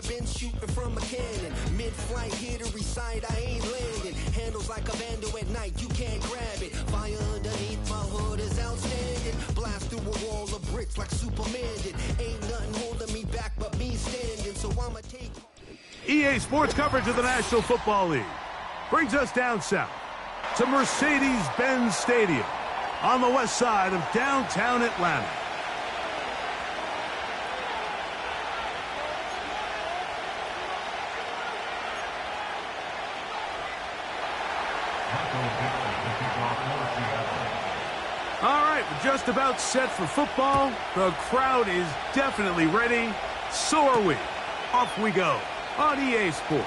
I've been shooting from a cannon. Mid-flight, here to recite, I ain't landing. Handles like a vandal at night, you can't grab it. Fire underneath my hood is outstanding. Blast through a wall of bricks like Superman did. Ain't nothing holding me back but me standing, so I'ma take... EA Sports coverage of the National Football League brings us down south to Mercedes-Benz Stadium on the west side of downtown Atlanta. All right, we're just about set for football. The crowd is definitely ready. So are we. Off we go on EA Sports.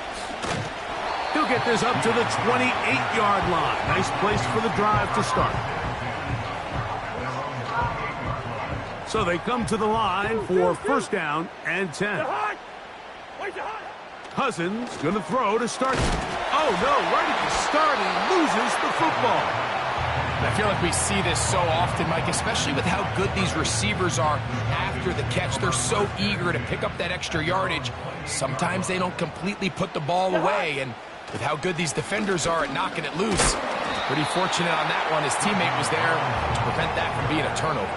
He'll get this up to the 28-yard line. Nice place for the drive to start. So they come to the line for first down and 10. Cousins going to throw to start. Oh, no, right at the start, he loses the football. I feel like we see this so often, Mike, especially with how good these receivers are after the catch. They're so eager to pick up that extra yardage. Sometimes they don't completely put the ball away, and with how good these defenders are at knocking it loose, pretty fortunate on that one. His teammate was there to prevent that from being a turnover.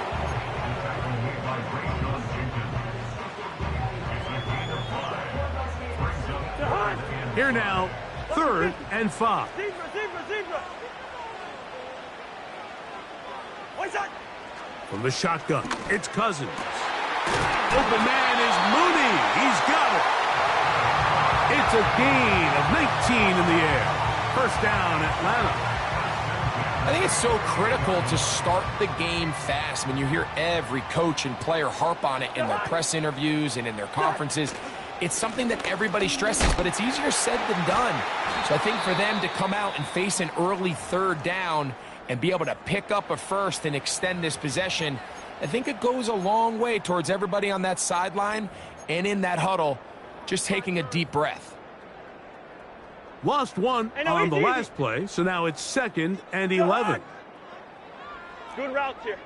Here now, 3rd and 5. From the shotgun, it's Cousins. Open man is Mooney. He's got it. It's a gain of 19 in the air. First down, Atlanta. I think it's so critical to start the game fast. When you hear every coach and player harp on it in their press interviews and in their conferences, it's something that everybody stresses, but it's easier said than done. So I think for them to come out and face an early 3rd down and be able to pick up a first and extend this possession, I think it goes a long way towards everybody on that sideline and in that huddle just taking a deep breath. Lost one on the last play, so now it's 2nd and 11. Good routes here.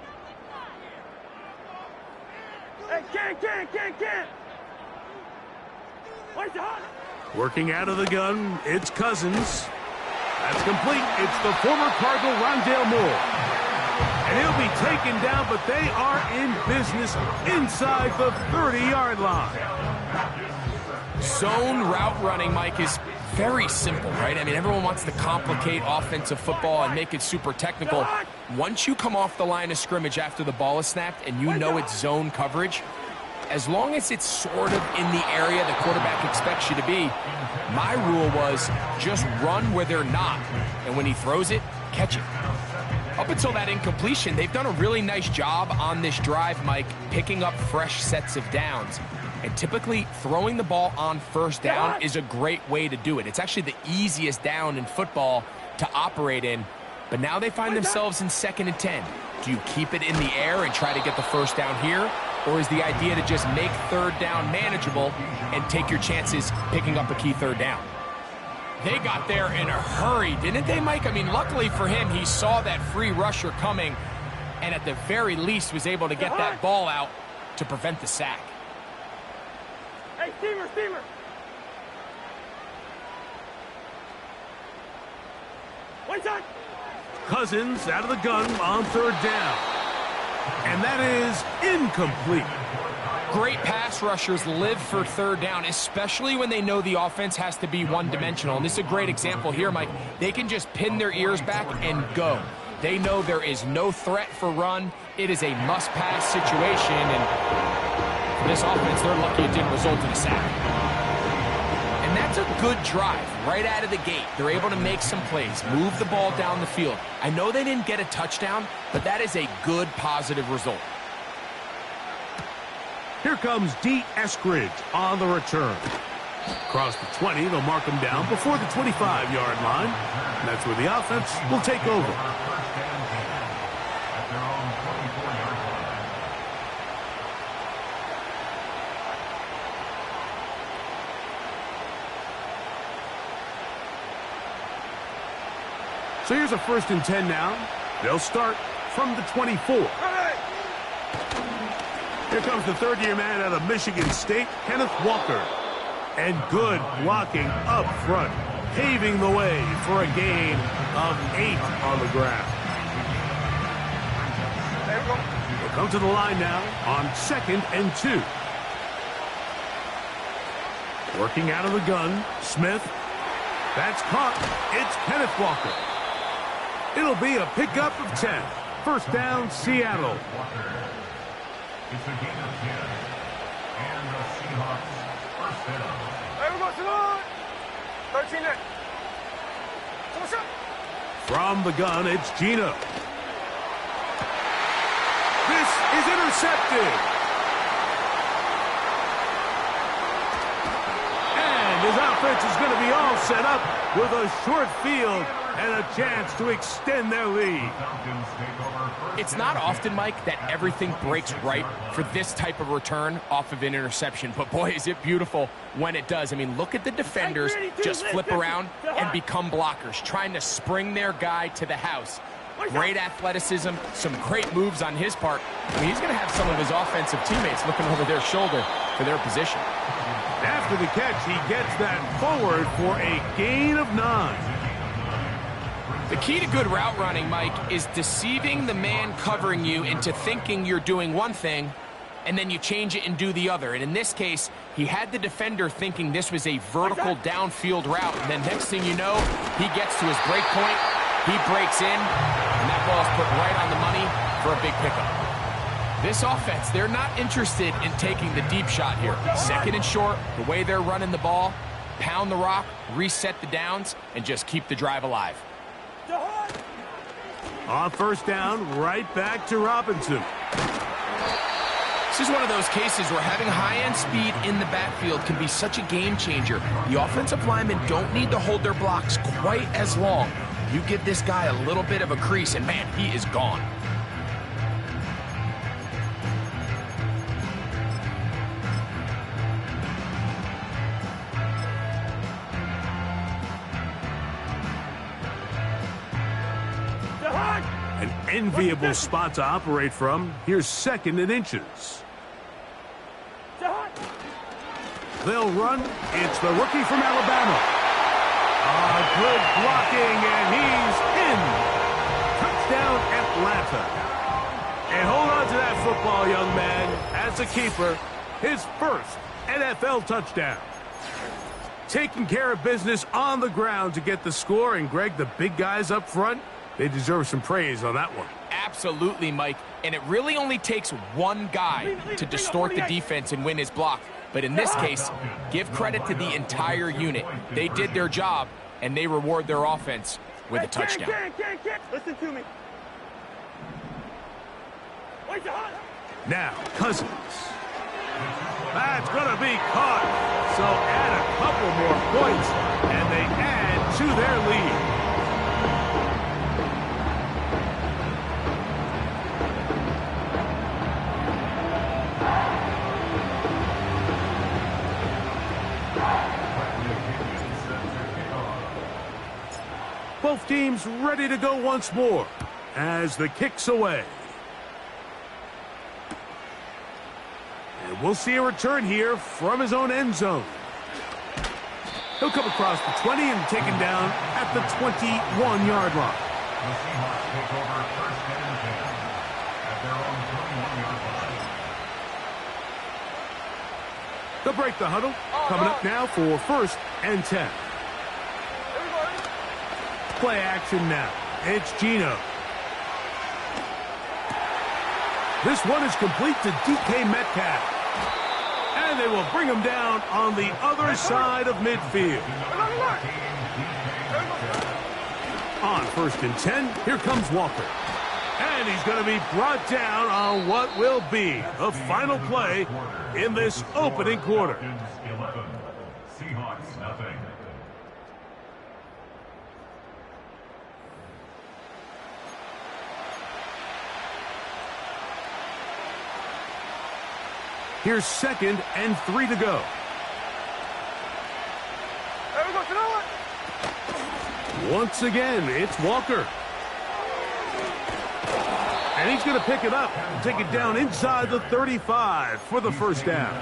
Hey, can't. Working out of the gun, it's Cousins. That's complete. It's the former Cardinal Rondale Moore. And he'll be taken down, but they are in business inside the 30-yard line. Zone route running, Mike, is very simple, right? I mean, everyone wants to complicate offensive football and make it super technical. Once you come off the line of scrimmage after the ball is snapped and you know it's zone coverage, as long as it's sort of in the area the quarterback expects you to be, my rule was just run where they're not. And when he throws it, catch it. Up until that incompletion, they've done a really nice job on this drive, Mike, picking up fresh sets of downs. And typically, throwing the ball on first down is a great way to do it. It's actually the easiest down in football to operate in. But now they find themselves in 2nd and 10. Do you keep it in the air and try to get the first down here? Or is the idea to just make 3rd down manageable and take your chances picking up a key 3rd down? They got there in a hurry, didn't they, Mike? I mean, luckily for him, he saw that free rusher coming and at the very least was able to get that ball out to prevent the sack. Hey, steamer. Wait on. Cousins out of the gun on 3rd down. And that is incomplete. Great pass rushers live for 3rd down, especially when they know the offense has to be one-dimensional. And this is a great example here, Mike. They can just pin their ears back and go. They know there is no threat for run. It is a must-pass situation. And for this offense, they're lucky it didn't result in a sack. And that's a good drive right out of the gate. They're able to make some plays, move the ball down the field. I know they didn't get a touchdown, but that is a good, positive result. Here comes D. Eskridge on the return. Across the 20, they'll mark him down before the 25-yard line. And that's where the offense will take over. So here's a 1st and 10 now. They'll start from the 24. Here comes the 3rd-year man out of Michigan State, Kenneth Walker. And good blocking up front, paving the way for a gain of 8 on the ground. We'll come to the line now on 2nd and 2. Working out of the gun, Smith. That's caught. It's Kenneth Walker. It'll be a pickup of 10. First down, Seattle. It's a gain of 10. And the Seahawks first down. Everyone, 13 there. From the gun, it's Gino. This is intercepted. And his offense is going to be all set up with a short field and a chance to extend their lead. It's not often, Mike, that everything breaks right for this type of return off of an interception. But, boy, is it beautiful when it does. I mean, look at the defenders just flip around and become blockers, trying to spring their guy to the house. Great athleticism, some great moves on his part. I mean, he's going to have some of his offensive teammates looking over their shoulder for their position. After the catch, he gets that forward for a gain of 9. The key to good route running, Mike, is deceiving the man covering you into thinking you're doing one thing, and then you change it and do the other. And in this case, he had the defender thinking this was a vertical downfield route, and then next thing you know, he gets to his break point, he breaks in, and that ball is put right on the money for a big pickup. This offense, they're not interested in taking the deep shot here. 2nd and short, the way they're running the ball, pound the rock, reset the downs, and just keep the drive alive. On first down, right back to Robinson. This is one of those cases where having high-end speed in the backfield can be such a game changer. The offensive linemen don't need to hold their blocks quite as long. You give this guy a little bit of a crease, and man, he is gone. An enviable spot to operate from. Here's 2nd and inches. They'll run. It's the rookie from Alabama. Good blocking, and he's in. Touchdown, Atlanta. And hold on to that football, young man. As a keeper, his first NFL touchdown. Taking care of business on the ground to get the score. And, Greg, the big guys up front, they deserve some praise on that one. Absolutely, Mike. And it really only takes one guy to distort the defense and win his block. But in this case, give credit to the entire unit. They did their job, and they reward their offense with a touchdown. Listen to me. Now, Cousins. That's going to be caught. So add a couple more points, and they add to their lead. Both teams ready to go once more as the kick's away. And we'll see a return here from his own end zone. He'll come across the 20 and taken down at the 21-yard line. The Seahawks take over 1st and 10 at their own 21-yard line. They'll break the huddle. Coming up now for 1st and 10. Play action now. It's Gino. This one is complete to DK Metcalf. And they will bring him down on the other side of midfield. On 1st and 10, here comes Walker. And he's going to be brought down on what will be the final play in this opening quarter. 11, Seahawks nothing. Here's 2nd and 3 to go. Once again, it's Walker. And he's going to pick it up and take it down inside the 35 for the first down.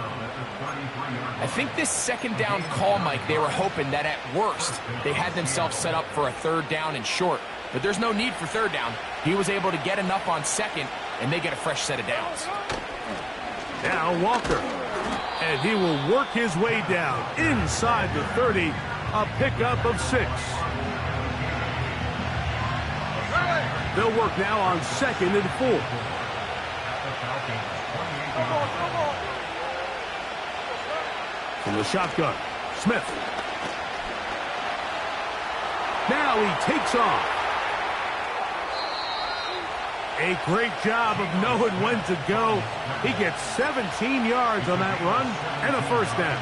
I think this second down call, Mike, they were hoping that at worst they had themselves set up for a third down and short. But there's no need for third down. He was able to get enough on second, and they get a fresh set of downs. Now Walker. And he will work his way down inside the 30, a pickup of 6. They'll work now on 2nd and 4. From the shotgun, Smith. Now he takes off. A great job of knowing when to go. He gets 17 yards on that run and a first down.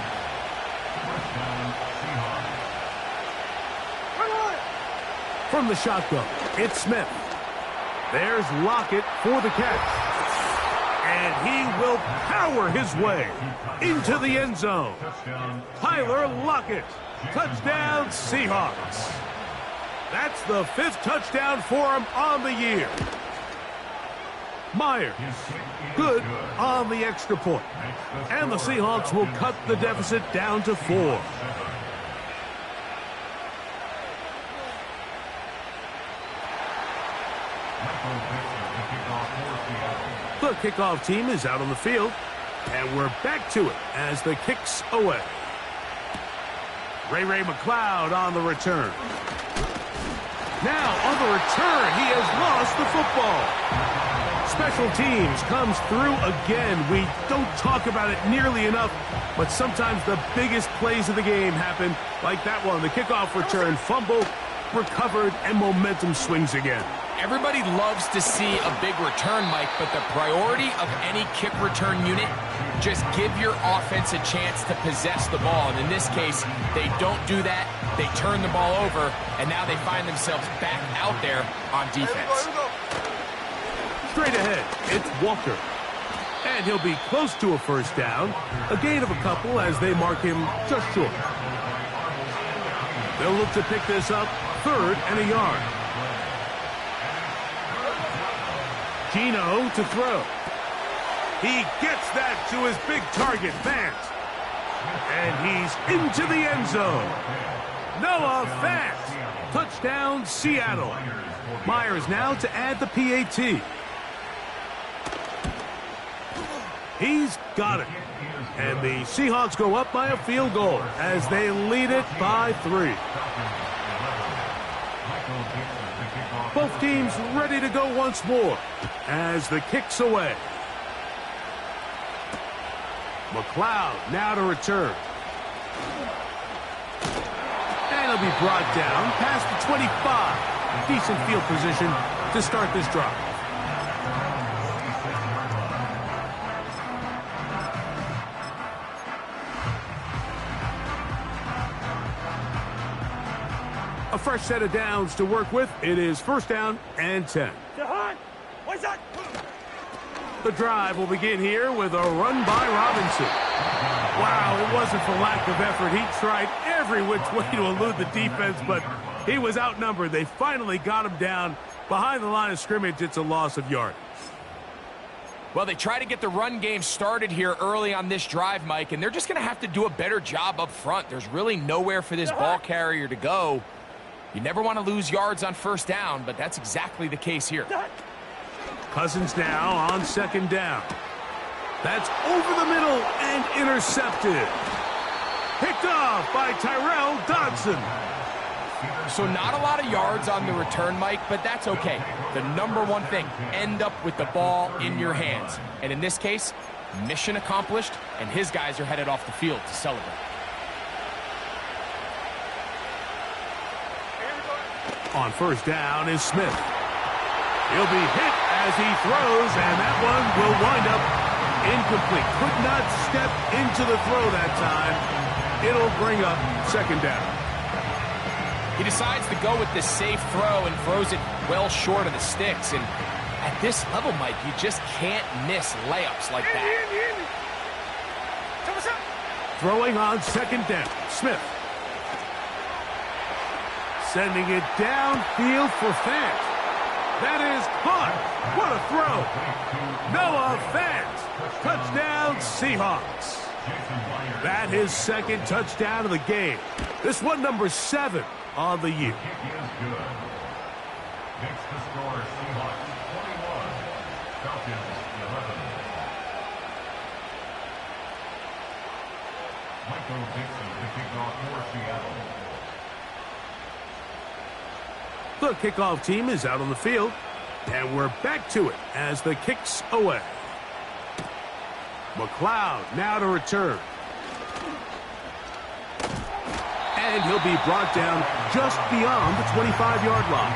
From the shotgun, it's Smith. There's Lockett for the catch. And he will power his way into the end zone. Tyler Lockett, touchdown Seahawks. That's the 5th touchdown for him on the year. Myers, good on the extra point. And the Seahawks will cut the deficit down to 4. The kickoff team is out on the field, and we're back to it as the kick's away. Ray McLeod on the return. Now on the return, he has lost the football. Special teams comes through again. We don't talk about it nearly enough, but sometimes the biggest plays of the game happen like that one. The kickoff return, fumble, recovered, and momentum swings again. Everybody loves to see a big return, Mike, but the priority of any kick return unit, just give your offense a chance to possess the ball. And in this case, they don't do that. They turn the ball over, and now they find themselves back out there on defense. Straight ahead, it's Walker. And he'll be close to a first down. A gain of a couple as they mark him just short. They'll look to pick this up, 3rd and a yard. Gino to throw. He gets that to his big target, Fant. And he's into the end zone. Noah Fant. Touchdown, Seattle. Myers now to add the PAT. He's got it. And the Seahawks go up by a field goal as they lead it by 3. Both teams ready to go once more as the kick's away. McLeod now to return. And he'll be brought down past the 25. Decent field position to start this drive. A fresh set of downs to work with. It is 1st down and 10. The drive will begin here with a run by Robinson. Wow, it wasn't for lack of effort. He tried every which way to elude the defense, but he was outnumbered. They finally got him down behind the line of scrimmage. It's a loss of yardage. Well, they try to get the run game started here early on this drive, Mike, and they're just going to have to do a better job up front. There's really nowhere for this ball carrier to go. You never want to lose yards on 1st down, but that's exactly the case here. Cousins now on 2nd down. That's over the middle and intercepted. Picked off by Tyrell Dodson. So not a lot of yards on the return, Mike, but that's okay. The number one thing, end up with the ball in your hands. And in this case, mission accomplished, and his guys are headed off the field to celebrate. On 1st down is Smith. He'll be hit as he throws, and that one will wind up incomplete. Could not step into the throw that time. It'll bring up 2nd down. He decides to go with the safe throw and throws it well short of the sticks. And at this level, Mike, you just can't miss layups like that. Throwing on 2nd down, Smith. Sending it downfield for Fant. That is caught. What a throw. Noah Fant. Touchdown, Seahawks. That is second touchdown of the game. This one number 7 on the year. Next to score, Seahawks 21, Falcons 11. Michael Dixon to kick off for Seattle. The kickoff team is out on the field, and we're back to it as the kick's away. McLeod now to return. And he'll be brought down just beyond the 25-yard line.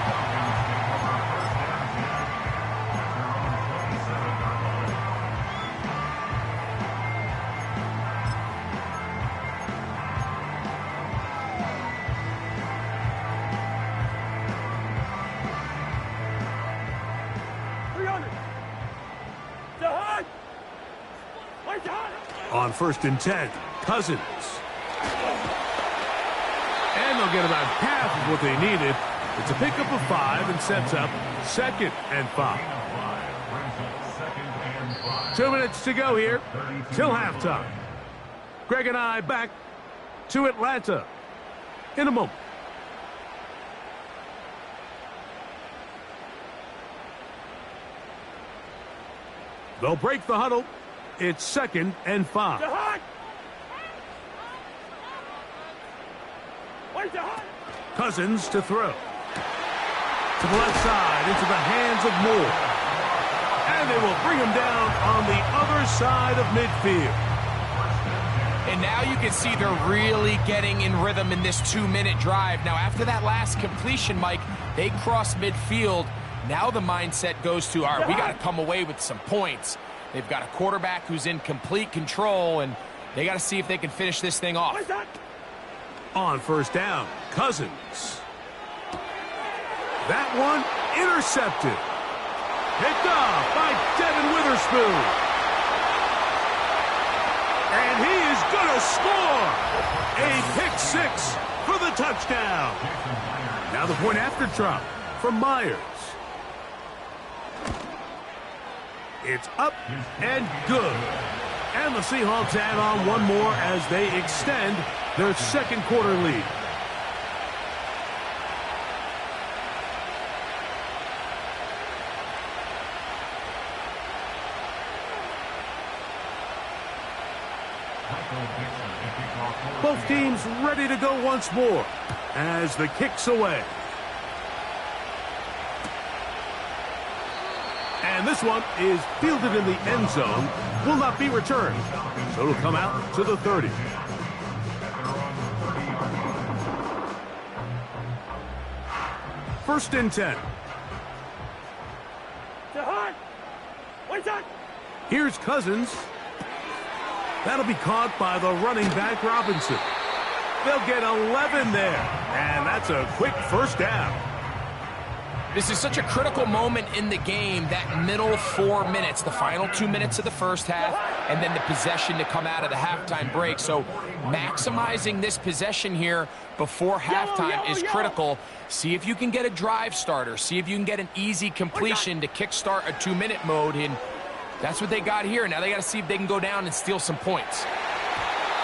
On 1st and 10, Cousins. And they'll get about half of what they needed. It's a pickup of 5 and sets up 2nd and 5. 2 minutes to go here till halftime. Greg and I back to Atlanta in a moment. They'll break the huddle. It's 2nd and 5. Cousins to throw. To the left side, into the hands of Moore. And they will bring him down on the other side of midfield. And now you can see they're really getting in rhythm in this 2-minute drive. Now, after that last completion, Mike, they cross midfield. Now the mindset goes to, all right, we got to come away with some points. They've got a quarterback who's in complete control, and they got to see if they can finish this thing off. On 1st down, Cousins. That one intercepted. Picked off by Devin Witherspoon. And he is going to score. A pick 6 for the touchdown. Now the point after drop from Myers. It's up and good. And the Seahawks add on one more as they extend their 2nd quarter lead. Both teams ready to go once more as the kick's away. And this one is fielded in the end zone, will not be returned. So it'll come out to the 30. First and 10. Here's Cousins. That'll be caught by the running back Robinson. They'll get 11 there, and that's a quick 1st down. This is such a critical moment in the game, that middle 4 minutes, the final 2 minutes of the first half, and then the possession to come out of the halftime break. So maximizing this possession here before halftime is critical. See if you can get a drive starter. See if you can get an easy completion to kickstart a 2-minute mode, and that's what they got here. Now they got to see if they can go down and steal some points.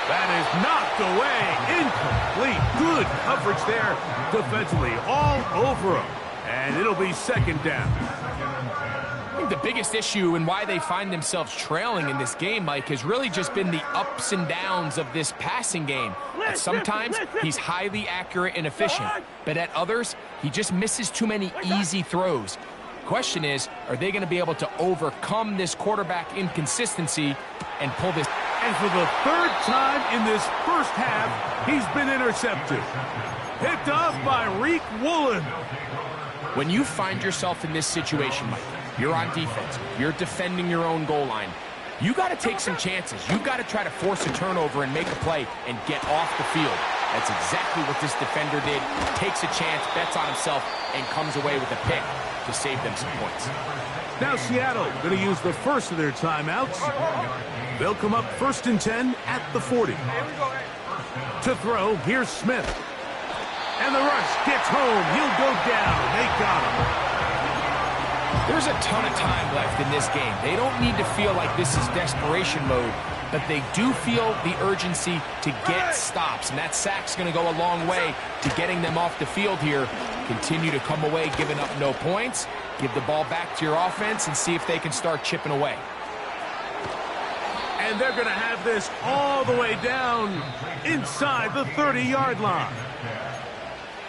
That is knocked away. Incomplete. Good coverage there defensively. All over him. And it'll be 2nd down. I think the biggest issue and why they find themselves trailing in this game, Mike, has really just been the ups and downs of this passing game. At sometimes, he's highly accurate and efficient. But at others, he just misses too many easy throws. Question is, are they going to be able to overcome this quarterback inconsistency and pull this? And for the 3rd time in this first half, he's been intercepted. Picked off by Reek Woolen. When you find yourself in this situation, Mike, you're on defense, you're defending your own goal line, you got to take some chances. You got to try to force a turnover and make a play and get off the field. That's exactly what this defender did. Takes a chance, bets on himself, and comes away with a pick to save them some points. Now Seattle going to use the first of their timeouts. They'll come up 1st and 10 at the 40. To throw, here's Smith. And the rush gets home. He'll go down. They got him. There's a ton of time left in this game. They don't need to feel like this is desperation mode, but they do feel the urgency to get stops, and that sack's going to go a long way to getting them off the field here. Continue to come away giving up no points. Give the ball back to your offense and see if they can start chipping away. And they're going to have this all the way down inside the 30-yard line.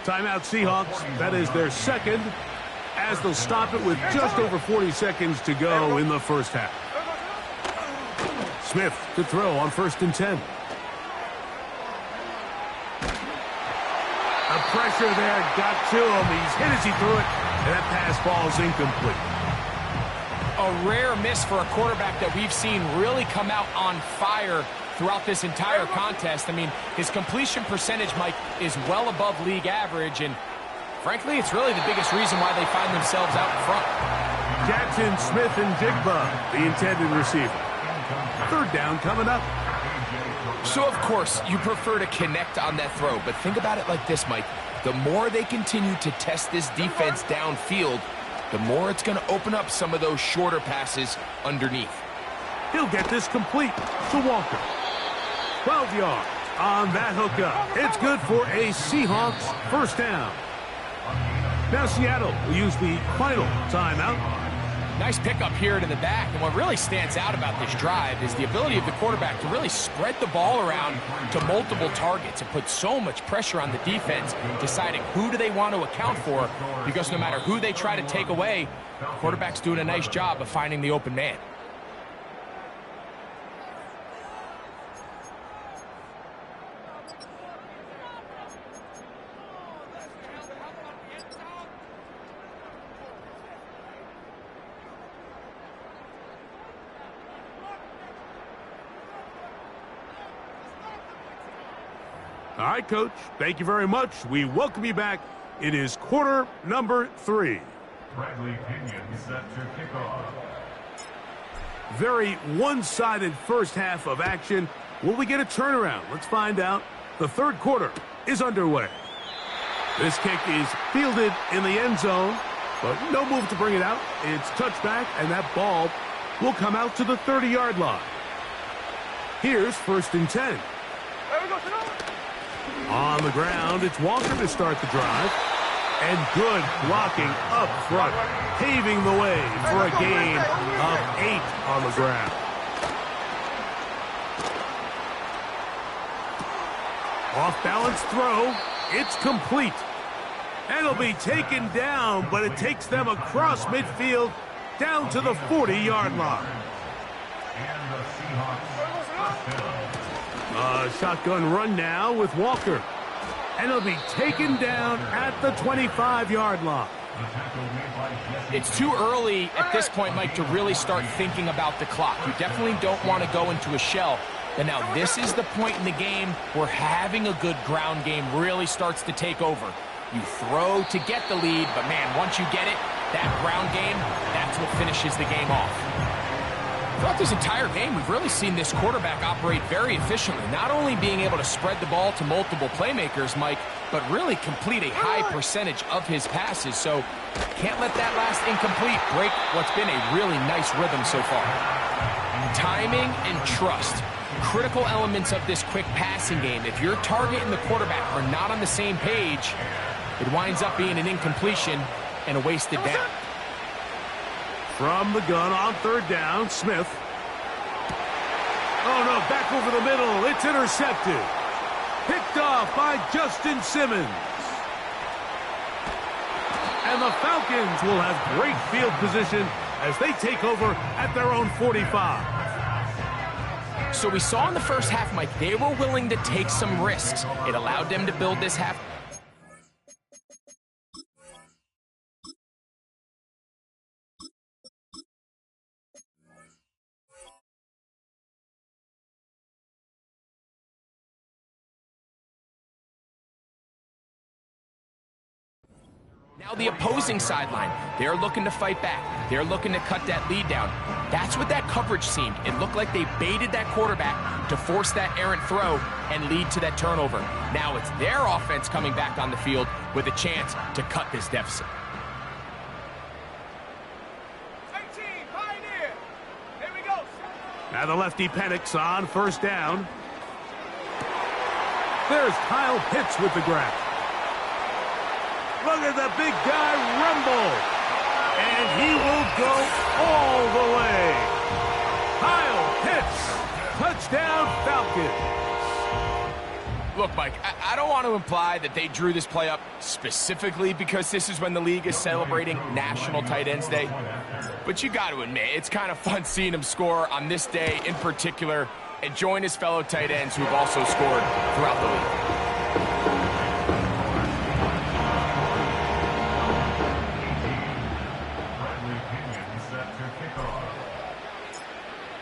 Timeout Seahawks. That is their second, as they'll stop it with just over 40 seconds to go in the first half. Smith to throw on 1st and 10. The pressure there got to him. He's hit as he threw it, and that pass falls incomplete. A rare miss for a quarterback that we've seen really come out on fire throughout this entire contest. I mean, his completion percentage, Mike, is well above league average, and frankly, it's really the biggest reason why they find themselves out in front. Jackson, Smith, and Jigba, the intended receiver. 3rd down coming up. So, of course, you prefer to connect on that throw, but think about it like this, Mike. The more they continue to test this defense downfield, the more it's going to open up some of those shorter passes underneath. He'll get this complete to Walker. 12 yards on that hookup. It's good for a Seahawks 1st down. Now Seattle will use the final timeout. Nice pickup here in the back, and what really stands out about this drive is the ability of the quarterback to really spread the ball around to multiple targets and put so much pressure on the defense, deciding who do they want to account for, because no matter who they try to take away, the quarterback's doing a nice job of finding the open man. All right, Coach, thank you very much. We welcome you back. It is quarter number 3. Bradley Pinion set to kick off. Very one-sided first half of action. Will we get a turnaround? Let's find out. The 3rd quarter is underway. This kick is fielded in the end zone, but no move to bring it out. It's touchback, and that ball will come out to the 30-yard line. Here's 1st and 10. On the ground, it's Walker to start the drive. And good blocking up front, paving the way for a gain of 8 on the ground. Off-balance throw. It's complete. And it'll be taken down, but it takes them across midfield down to the 40-yard line. And the Seahawks 1st down. A shotgun run now with Walker. And it'll be taken down at the 25-yard line. It's too early at this point, Mike, to really start thinking about the clock. You definitely don't want to go into a shell. But now this is the point in the game where having a good ground game really starts to take over. You throw to get the lead, but man, once you get it, that ground game, that's what finishes the game off. Throughout this entire game, we've really seen this quarterback operate very efficiently, not only being able to spread the ball to multiple playmakers, Mike, but really complete a high percentage of his passes. So can't let that last incomplete break what's been a really nice rhythm so far. Timing and trust, critical elements of this quick passing game. If your target and the quarterback are not on the same page, it winds up being an incompletion and a wasted down. From the gun on 3rd down, Smith. Oh, no, back over the middle. It's intercepted. Picked off by Justin Simmons. And the Falcons will have great field position as they take over at their own 45. So we saw in the first half, Mike, they were willing to take some risks. It allowed them to build this half. Now the opposing sideline, they're looking to fight back. They're looking to cut that lead down. That's what that coverage seemed. It looked like they baited that quarterback to force that errant throw and lead to that turnover. Now it's their offense coming back on the field with a chance to cut this deficit. Now the lefty Penix on first down. There's Kyle Pitts with the grab. Look at the big guy rumble. And he will go all the way. Kyle Pitts, touchdown Falcons. Look, Mike, I don't want to imply that they drew this play up specifically because this is when the league is celebrating National Tight Ends Day. But you got to admit, it's kind of fun seeing him score on this day in particular and join his fellow tight ends who've also scored throughout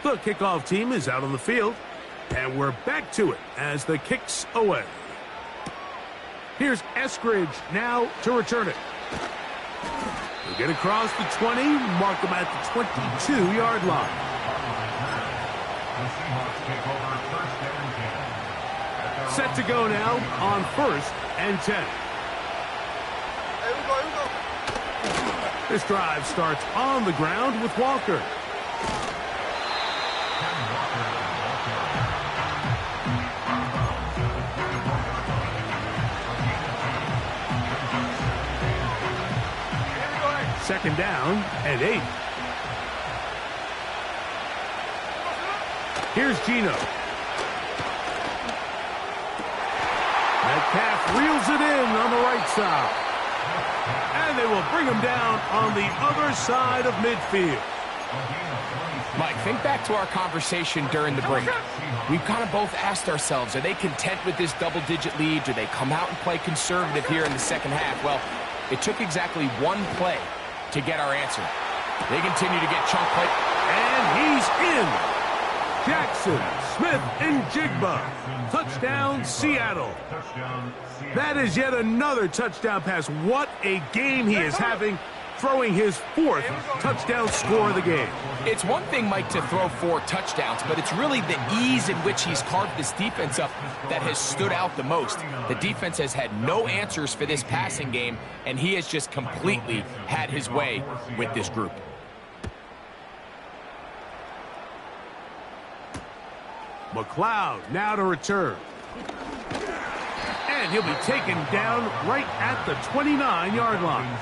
the league. The kickoff team is out on the field. And we're back to it as the kick's away. Here's Eskridge now to return it. He'll get across the 20, mark him at the 22-yard line. Set to go now on 1st and 10. This drive starts on the ground with Walker. Second down and 8. Here's Gino. Metcalf reels it in on the right side. And they will bring him down on the other side of midfield. Mike, think back to our conversation during the break. We've kind of both asked ourselves, are they content with this double-digit lead? Do they come out and play conservative here in the second half? Well, it took exactly one play to get our answer. They continue to get chunk play. And he's in. Jackson, Smith, and Jigba. Touchdown, Seattle. That is yet another touchdown pass. What a game he is having, throwing his 4th touchdown score of the game. It's one thing, Mike, to throw 4 touchdowns, but it's really the ease in which he's carved this defense up that has stood out the most. The defense has had no answers for this passing game, and he has just completely had his way with this group. McLeod now to return. And he'll be taken down right at the 29-yard line.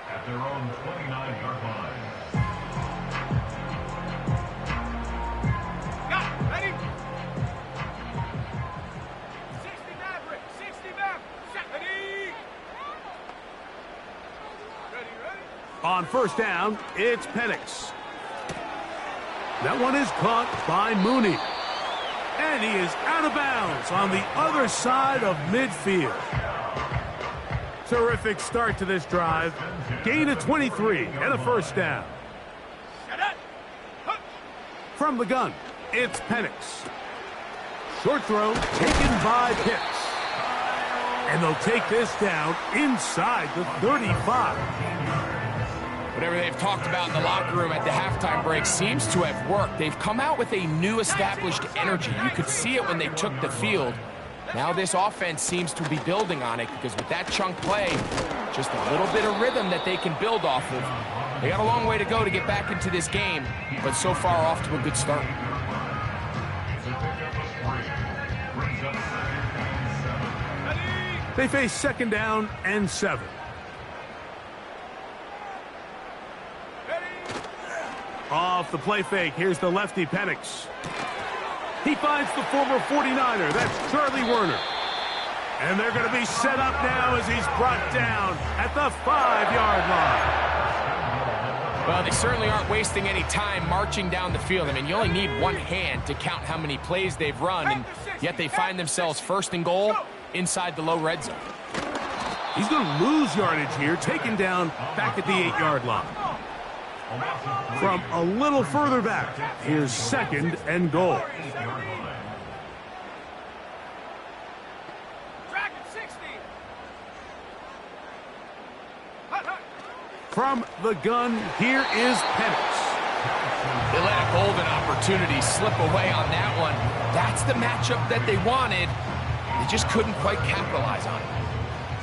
At their own 29-yard line. Got it. Ready? 60 back, Rick. 60 back. Ready? Ready? On first down, it's Penix. That one is caught by Mooney. And he is out of bounds on the other side of midfield. Terrific start to this drive. Gain of 23 and a first down. From the gun, it's Penix. Short throw taken by Pitts. And they'll take this down inside the 35. Whatever they've talked about in the locker room at the halftime break seems to have worked. They've come out with a new established energy. You could see it when they took the field. Now this offense seems to be building on it because with that chunk play, just a little bit of rhythm that they can build off of. They got a long way to go to get back into this game, but so far off to a good start. They face second down and 7. Off the play fake, here's the lefty Penix. He finds the former 49er, that's Charlie Werner. And they're going to be set up now as he's brought down at the 5-yard line. Well, they certainly aren't wasting any time marching down the field. I mean, you only need one hand to count how many plays they've run, and yet they find themselves first and goal inside the low red zone. He's going to lose yardage here, taken down back at the 8-yard line. From a little further back, here's second and goal. From the gun, here is Penix. They let a golden opportunity slip away on that one. That's the matchup that they wanted. They just couldn't quite capitalize on it.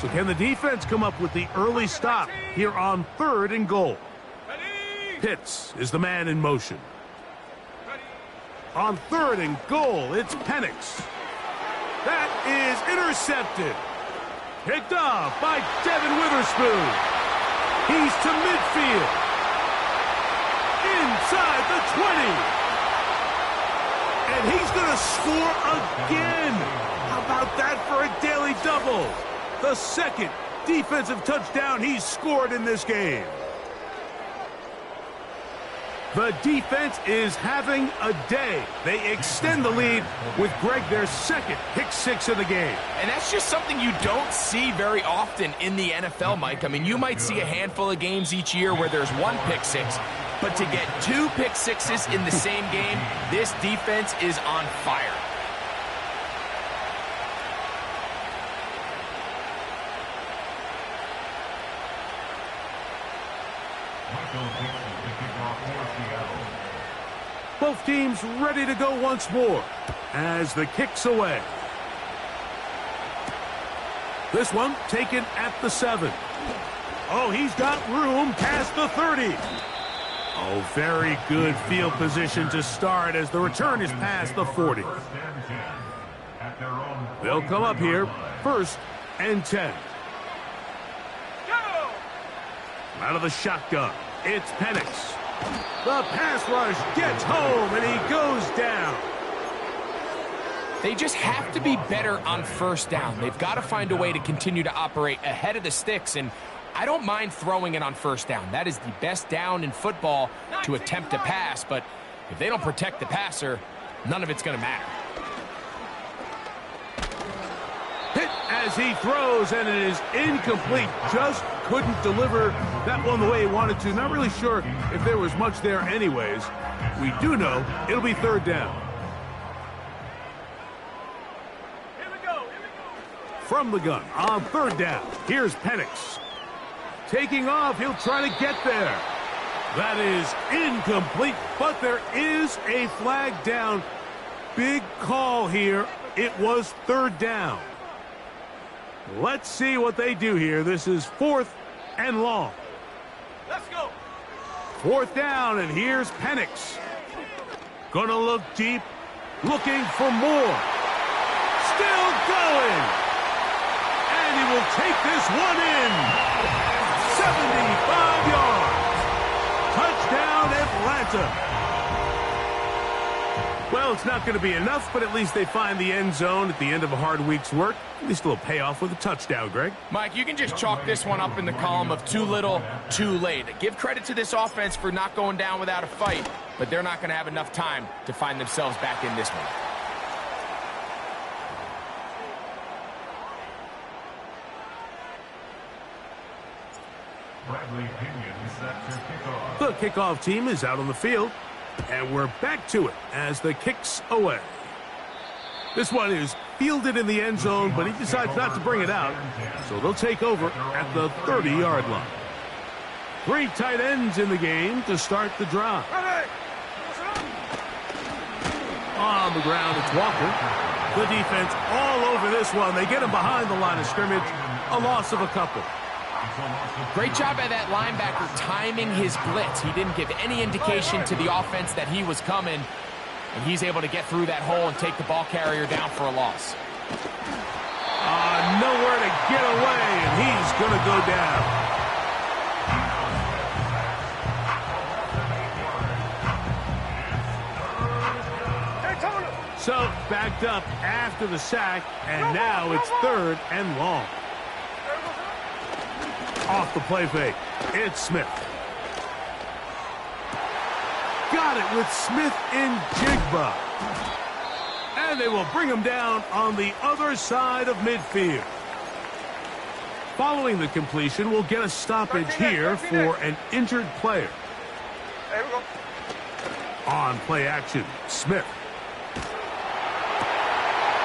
So can the defense come up with the early stop here on 3rd and goal? Pitts is the man in motion. On 3rd and goal, it's Penix. That is intercepted. Picked off by Devin Witherspoon. He's to midfield. Inside the 20. And he's going to score again. How about that for a daily double? The 2nd defensive touchdown he's scored in this game. The defense is having a day. They extend the lead with Greg, their 2nd pick 6 of the game. And that's just something you don't see very often in the NFL, Mike. I mean, you might see a handful of games each year where there's 1 pick 6, but to get 2 pick 6s in the same game, this defense is on fire. Both teams ready to go once more as the kick's away. This one taken at the 7. Oh, he's got room past the 30. Oh, very good field position to start as the return is past the 40. They'll come up here, 1st and 10. Out of the shotgun, it's Penix. The pass rush gets home, and he goes down. They just have to be better on 1st down. They've got to find a way to continue to operate ahead of the sticks, and I don't mind throwing it on 1st down. That is the best down in football to attempt to pass, but if they don't protect the passer, none of it's going to matter. Hit as he throws, and it is incomplete. Just couldn't deliver that one the way he wanted to. Not really sure if there was much there anyways. We do know it'll be 3rd down. Here we go. From the gun on 3rd down, here's Penix. Taking off, he'll try to get there. That is incomplete, but there is a flag down. Big call here. It was 3rd down. Let's see what they do here. This is 4th and long. Let's go. 4th down, and here's Penix. Gonna look deep, looking for more. Still going. And he will take this one in. 75 yards. Touchdown, Atlanta. Well, it's not going to be enough, but at least they find the end zone at the end of a hard week's work. At least a little payoff with a touchdown, Greg. Mike, you can just chalk this one up in the column of too little, too late. Give credit to this offense for not going down without a fight, but they're not going to have enough time to find themselves back in this one. The kickoff team is out on the field, and we're back to it as the kick's away. This one is fielded in the end zone, but he decides not to bring it out, so they'll take over at the 30-yard line. 3 tight ends in the game to start the drive. On the ground, it's Walker. The defense all over this one. They get him behind the line of scrimmage. A loss of a couple. Great job by that linebacker timing his blitz. He didn't give any indication to the offense that he was coming, and he's able to get through that hole and take the ball carrier down for a loss. Nowhere to get away, and he's going to go down. So, backed up after the sack, and now it's 3rd and long. Off the play fake, it's Smith. Got it with Smith in Jigba. And they will bring him down on the other side of midfield. Following the completion, we'll get a stoppage here for an injured player. There we go. On play action, Smith.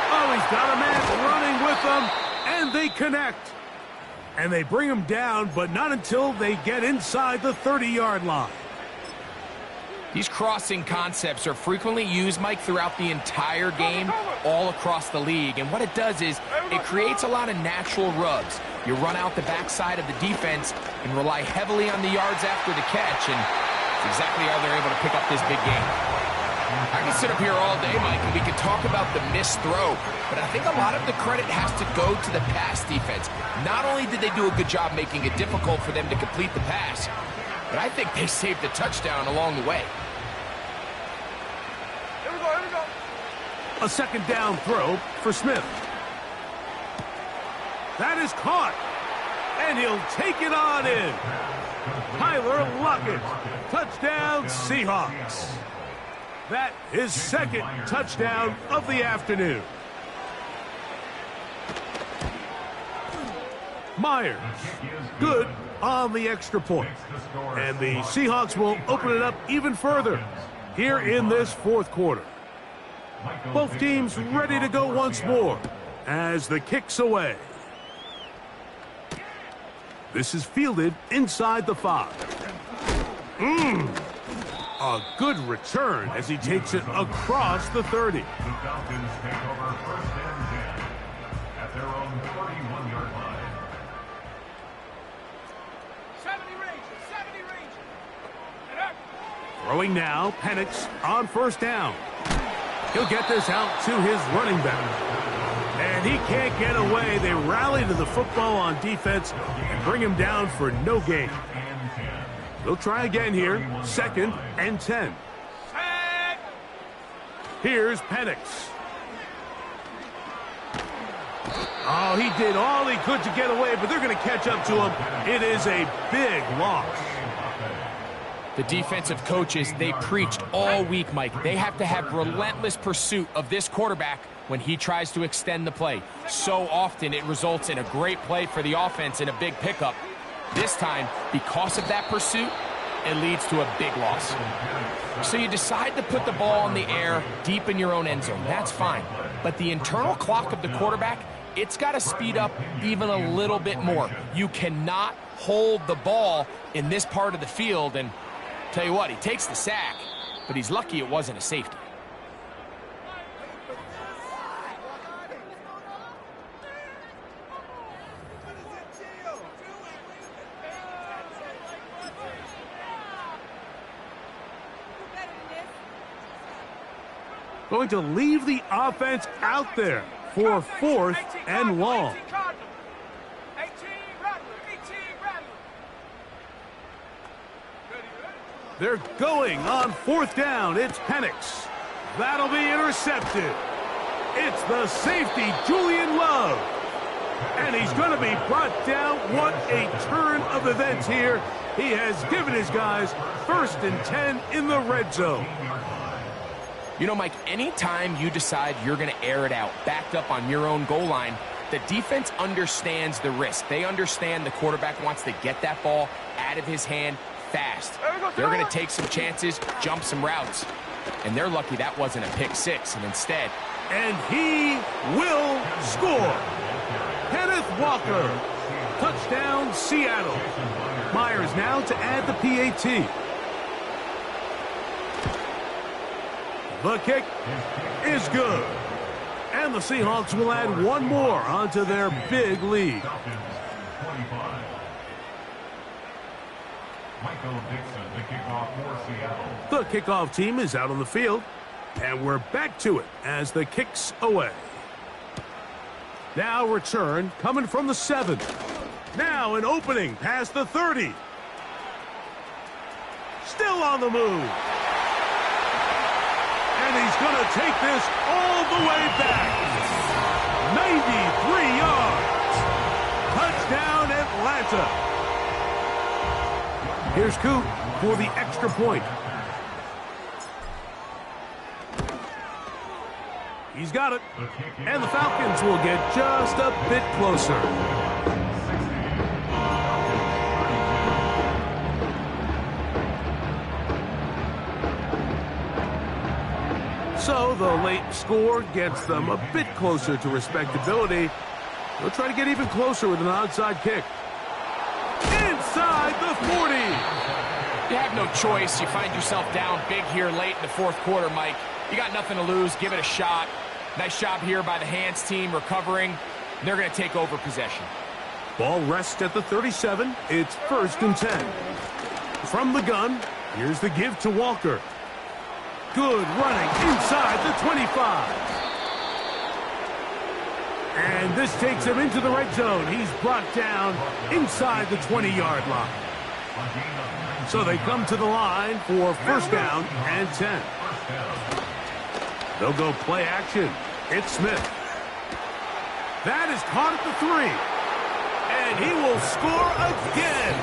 Oh, he's got a man running with them, and they connect. And they bring him down, but not until they get inside the 30-yard line. These crossing concepts are frequently used, Mike, throughout the entire game, all across the league. And what it does is it creates a lot of natural rubs. You run out the backside of the defense and rely heavily on the yards after the catch. And It's exactly how they're able to pick up this big game. I can sit up here all day, Mike, and we can talk about the missed throw, but I think a lot of the credit has to go to the pass defense. Not only did they do a good job making it difficult for them to complete the pass, but I think they saved a touchdown along the way. Here we go. A second down throw for Smith. That is caught, and he'll take it on in. Tyler Lockett, touchdown Seahawks. That is second touchdown of the afternoon. Myers, good on the extra point. And the Seahawks will open it up even further here in this fourth quarter. Both teams ready to go once more as the kick's away. This is fielded inside the 5. A good return as he takes it across the 30. The Falcons take over 1st and 10 at their own 31-yard line. 70 range. And up. Throwing now, Penix on first down. He'll get this out to his running back. And he can't get away. They rally to the football on defense and bring him down for no gain. They'll try again here, 2nd and 10. Set. Here's Penix. Oh, he did all he could to get away, but they're going to catch up to him. It is a big loss. The defensive coaches, they preached all week, Mike. They have to have relentless pursuit of this quarterback when he tries to extend the play. So often it results in a great play for the offense and a big pickup. This time, because of that pursuit, it leads to a big loss. So you decide to put the ball in the air deep in your own end zone. That's fine. But the internal clock of the quarterback, it's got to speed up even a little bit more. You cannot hold the ball in this part of the field. And tell you what, he takes the sack, but he's lucky it wasn't a safety. Going to leave the offense out there for 4th and long. 18 Rattler. They're going on 4th down. It's Penix. That'll be intercepted. It's the safety, Julian Love. And he's going to be brought down. What a turn of events here. He has given his guys 1st and 10 in the red zone. You know, Mike, anytime you decide you're going to air it out, backed up on your own goal line, the defense understands the risk. They understand the quarterback wants to get that ball out of his hand fast. They're going to take some chances, jump some routes. And they're lucky that wasn't a pick 6, and instead. And he will score. Kenneth Walker. Touchdown, Seattle. Myers now to add the PAT. The kick is good. And the Seahawks will add one more onto their big lead. The kickoff team is out on the field. And we're back to it as the kick's away. Now return coming from the 7. Now an opening past the 30. Still on the move. And he's going to take this all the way back. 93 yards. Touchdown, Atlanta. Here's Coop for the extra point. He's got it. And the Falcons will get just a bit closer. So the late score gets them a bit closer to respectability. They'll try to get even closer with an onside kick. Inside the 40. You have no choice. You find yourself down big here late in the fourth quarter, Mike. You got nothing to lose. Give it a shot. Nice job here by the hands team recovering. They're going to take over possession. Ball rests at the 37. It's 1st and 10. From the gun, Here's the give to Walker. Good running inside the 25. And this takes him into the red zone. He's brought down inside the 20-yard line. So they come to the line for first down and 10. They'll go play action. It's Smith. That is caught at the 3. And he will score again.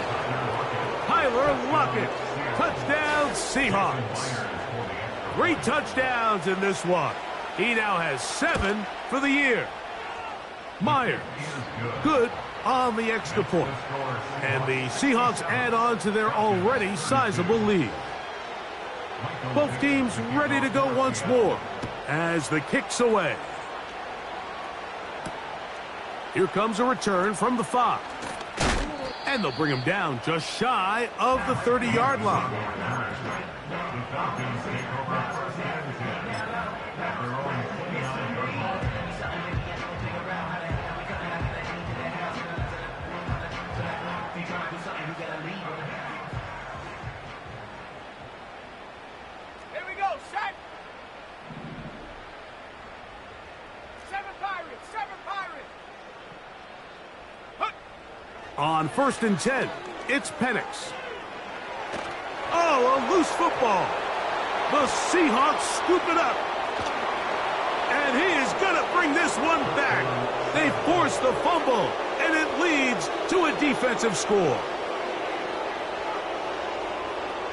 Tyler Lockett. Touchdown, Seahawks. 3 touchdowns in this one. He now has 7 for the year. Myers, good on the extra point. And the Seahawks add on to their already sizable lead. Both teams ready to go once more as the kick's away. Here comes a return from the 5. And they'll bring him down just shy of the 30-yard line. Here we go, set. 7 Pirates, 7 Pirates. On first and 10, it's Penix. Oh, a loose football. The Seahawks scoop it up. And he is going to bring this one back. They force the fumble, and it leads to a defensive score.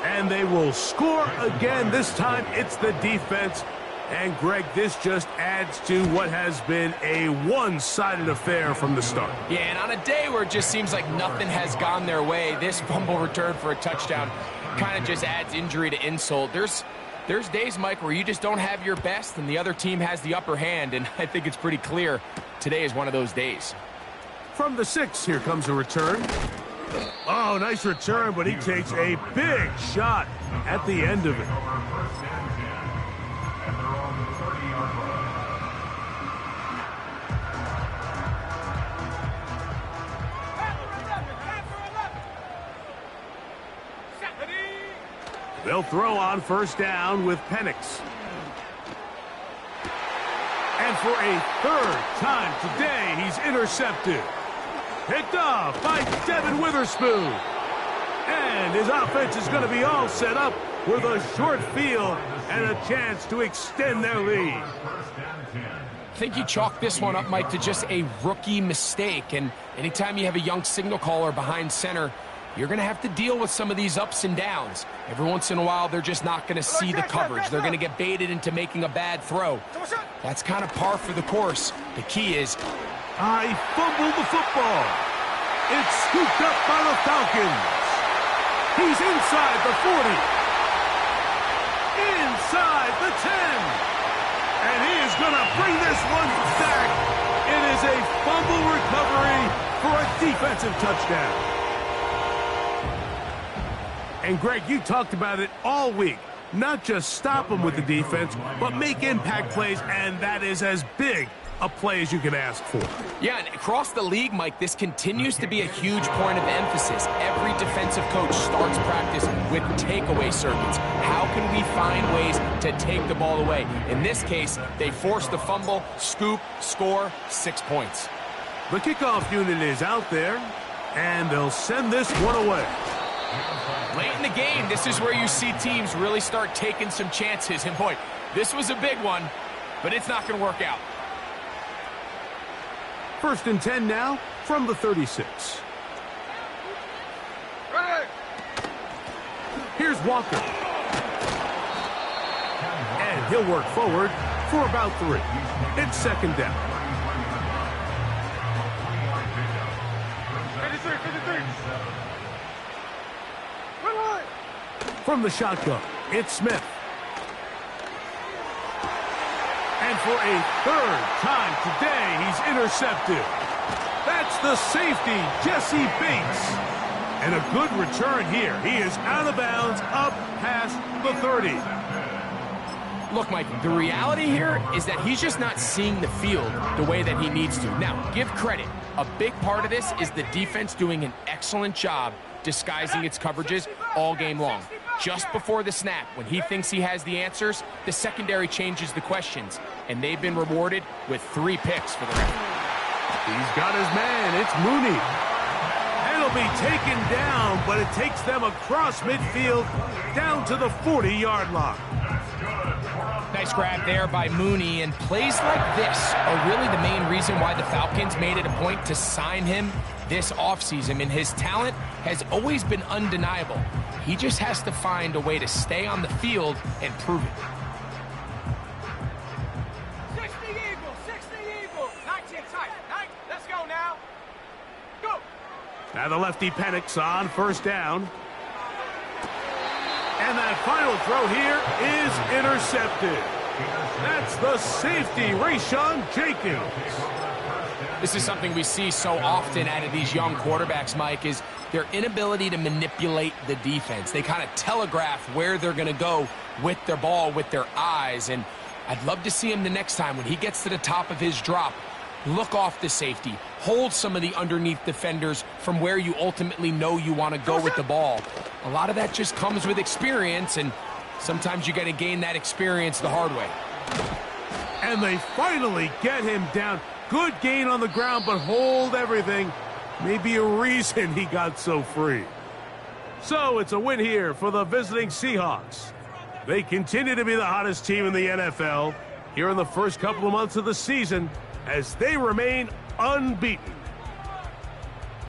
And they will score again. This time it's the defense. And, Greg, this just adds to what has been a one-sided affair from the start. Yeah, and on a day where it just seems like nothing has gone their way, this fumble return for a touchdown kind of just adds injury to insult. There's days, Mike, where you just don't have your best and the other team has the upper hand, and I think it's pretty clear today is one of those days. From the 6, here comes a return. Oh, nice return, but he takes a big shot at the end of it. They'll throw on first down with Penix. And for a 3rd time today, he's intercepted. Picked off by Devin Witherspoon. And his offense is going to be all set up with a short field and a chance to extend their lead. I think you chalk this one up, Mike, to just a rookie mistake. And anytime you have a young signal caller behind center, you're going to have to deal with some of these ups and downs. Every once in a while, they're just not going to see the coverage. They're going to get baited into making a bad throw. That's kind of par for the course. The key is... I fumbled the football. It's scooped up by the Falcons. He's inside the 40. Inside the 10. And he is going to bring this one back. It is a fumble recovery for a defensive touchdown. And, Greg, you talked about it all week. Not just stop them with the defense, but make impact plays, and that is as big a play as you can ask for. Yeah, and across the league, Mike, this continues to be a huge point of emphasis. Every defensive coach starts practice with takeaway circuits. How can we find ways to take the ball away? In this case, they force the fumble, scoop, score, 6 points. The kickoff unit is out there, and they'll send this one away. Late in the game, this is where you see teams really start taking some chances. And, boy, this was a big one, but it's not going to work out. First and 10 now from the 36. Here's Walker. And he'll work forward for about 3. It's second down. 53. From the shotgun, it's Smith. And for a 3rd time today, he's intercepted. That's the safety, Jesse Bates. And a good return here. He is out of bounds up past the 30. Look, Mike, the reality here is that he's just not seeing the field the way that he needs to. Now, give credit. A big part of this is the defense doing an excellent job disguising its coverages all game long. Just before the snap, when he thinks he has the answers, the secondary changes the questions, and they've been rewarded with 3 picks for the record. He's got his man. It's Mooney. It'll be taken down, but it takes them across midfield down to the 40-yard line. Nice grab there by Mooney, and plays like this are really the main reason why the Falcons made it a point to sign him this offseason. I mean, his talent has always been undeniable. He just has to find a way to stay on the field and prove it. 60 Eagles, 60 Eagles. 19 tight. 9, let's go now. Go. Now the lefty panics on first down. And that final throw here is intercepted. That's the safety, Rayshon Jenkins. This is something we see so often out of these young quarterbacks, Mike, is their inability to manipulate the defense. They kind of telegraph where they're going to go with their ball, with their eyes. And I'd love to see him the next time when he gets to the top of his drop. Look off the safety. Hold some of the underneath defenders from where you ultimately know you want to go with the ball. A lot of that just comes with experience, and sometimes you got to gain that experience the hard way. And they finally get him down. Good gain on the ground, but hold everything. Maybe a reason he got so free. So it's a win here for the visiting Seahawks. They continue to be the hottest team in the NFL here in the first couple of months of the season as they remain unbeaten.